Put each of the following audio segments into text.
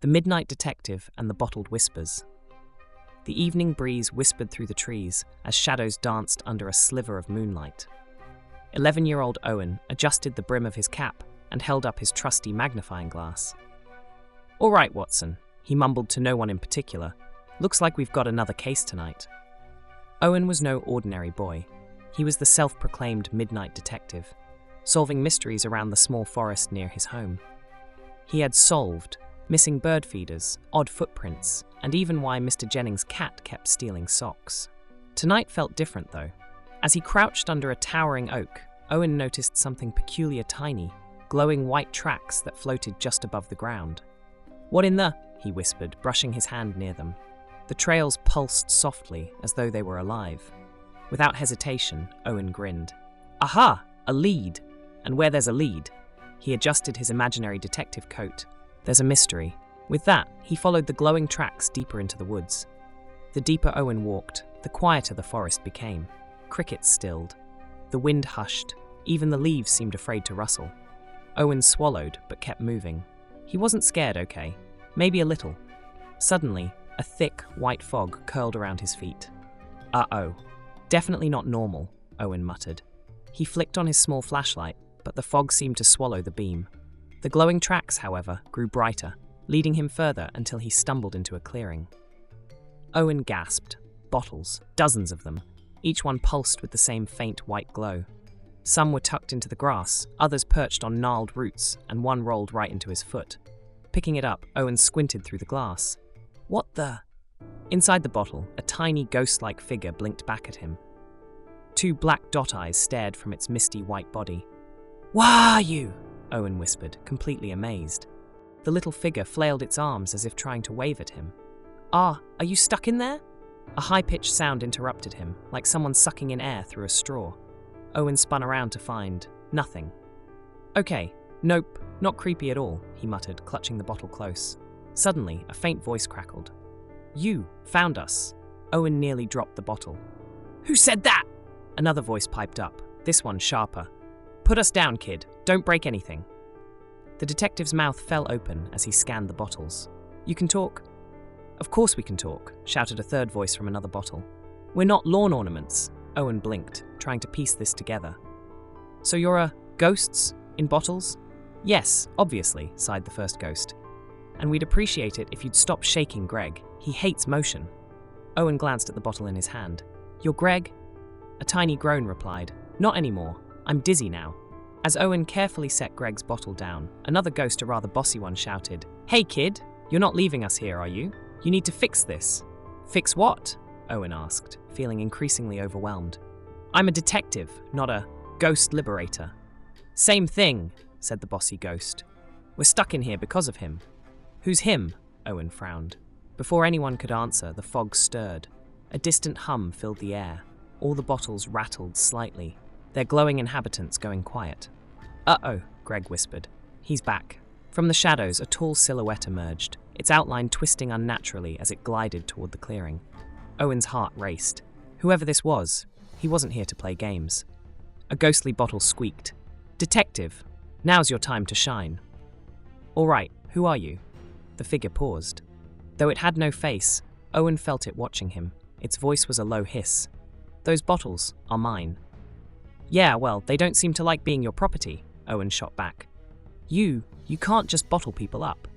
The Midnight Detective and the Bottled Whispers. The evening breeze whispered through the trees as shadows danced under a sliver of moonlight. 11-year-old Owen adjusted the brim of his cap and held up his trusty magnifying glass. "All right, Watson," he mumbled to no one in particular. "Looks like we've got another case tonight." Owen was no ordinary boy. He was the self-proclaimed Midnight Detective, solving mysteries around the small forest near his home. He had solved missing bird feeders, odd footprints, and even why Mr. Jennings' cat kept stealing socks. Tonight felt different, though. As he crouched under a towering oak, Owen noticed something peculiar tiny, glowing white tracks that floated just above the ground. "What in the?" he whispered, brushing his hand near them. The trails pulsed softly, as though they were alive. Without hesitation, Owen grinned. "Aha! A lead! And where there's a lead..." He adjusted his imaginary detective coat. "There's a mystery." With that, he followed the glowing tracks deeper into the woods. The deeper Owen walked, the quieter the forest became. Crickets stilled. The wind hushed. Even the leaves seemed afraid to rustle. Owen swallowed, but kept moving. He wasn't scared, okay. Maybe a little. Suddenly, a thick, white fog curled around his feet. "Uh-oh. Definitely not normal," Owen muttered. He flicked on his small flashlight, but the fog seemed to swallow the beam. The glowing tracks, however, grew brighter, leading him further until he stumbled into a clearing. Owen gasped. Bottles, dozens of them. Each one pulsed with the same faint white glow. Some were tucked into the grass, others perched on gnarled roots, and one rolled right into his foot. Picking it up, Owen squinted through the glass. "What the?" Inside the bottle, a tiny ghost-like figure blinked back at him. Two black dot eyes stared from its misty white body. "Why are you?" Owen whispered, completely amazed. The little figure flailed its arms as if trying to wave at him. Are you stuck in there?" A high-pitched sound interrupted him, like someone sucking in air through a straw. Owen spun around to find nothing. "Okay, nope, not creepy at all," he muttered, clutching the bottle close. Suddenly, a faint voice crackled. "You found us." Owen nearly dropped the bottle. "Who said that?" Another voice piped up, this one sharper. "Put us down, kid. Don't break anything." The detective's mouth fell open as he scanned the bottles. "You can talk?" "Of course we can talk," shouted a third voice from another bottle. "We're not lawn ornaments." Owen blinked, trying to piece this together. "So you're ghosts? In bottles?" "Yes, obviously," sighed the first ghost. "And we'd appreciate it if you'd stop shaking Greg. He hates motion." Owen glanced at the bottle in his hand. "You're Greg?" A tiny groan replied. "Not anymore. I'm dizzy now." As Owen carefully set Greg's bottle down, another ghost, a rather bossy one, shouted, "Hey kid, you're not leaving us here, are you? You need to fix this." "Fix what?" Owen asked, feeling increasingly overwhelmed. "I'm a detective, not a ghost liberator." "Same thing," said the bossy ghost. "We're stuck in here because of him." "Who's him?" Owen frowned. Before anyone could answer, the fog stirred. A distant hum filled the air. All the bottles rattled slightly, their glowing inhabitants going quiet. "Uh-oh," Greg whispered. "He's back." From the shadows, a tall silhouette emerged, its outline twisting unnaturally as it glided toward the clearing. Owen's heart raced. Whoever this was, he wasn't here to play games. A ghostly bottle squeaked. "Detective, now's your time to shine." "All right, who are you?" The figure paused. Though it had no face, Owen felt it watching him. Its voice was a low hiss. "Those bottles are mine." "Yeah, well, they don't seem to like being your property," Owen shot back. You can't just bottle people up."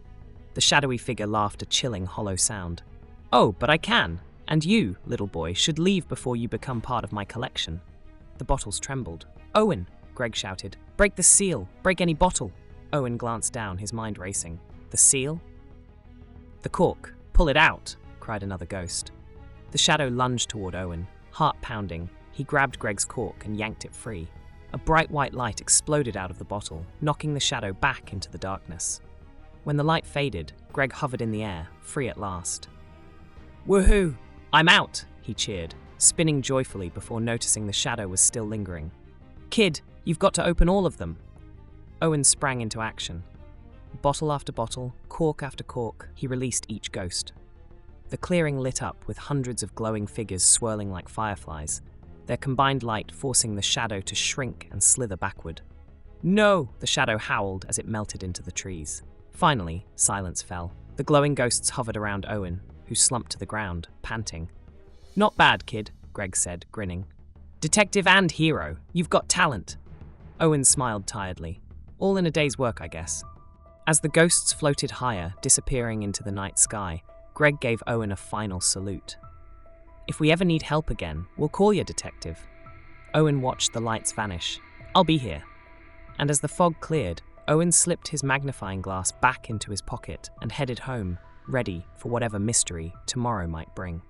The shadowy figure laughed a chilling, hollow sound. "Oh, but I can. And you, little boy, should leave before you become part of my collection." The bottles trembled. "Owen," Greg shouted. "Break the seal. Break any bottle." Owen glanced down, his mind racing. "The seal?" "The cork. Pull it out," cried another ghost. The shadow lunged toward Owen, heart pounding. He grabbed Greg's cork and yanked it free. A bright white light exploded out of the bottle, knocking the shadow back into the darkness. When the light faded, Greg hovered in the air, free at last. "Woohoo! I'm out!" he cheered, spinning joyfully before noticing the shadow was still lingering. "Kid, you've got to open all of them." Owen sprang into action. Bottle after bottle, cork after cork, he released each ghost. The clearing lit up with hundreds of glowing figures swirling like fireflies, their combined light forcing the shadow to shrink and slither backward. "No!" the shadow howled as it melted into the trees. Finally, silence fell. The glowing ghosts hovered around Owen, who slumped to the ground, panting. "Not bad, kid," Greg said, grinning. "Detective and hero, you've got talent." Owen smiled tiredly. "All in a day's work, I guess." As the ghosts floated higher, disappearing into the night sky, Greg gave Owen a final salute. "If we ever need help again, we'll call you, Detective." Owen watched the lights vanish. "I'll be here." And as the fog cleared, Owen slipped his magnifying glass back into his pocket and headed home, ready for whatever mystery tomorrow might bring.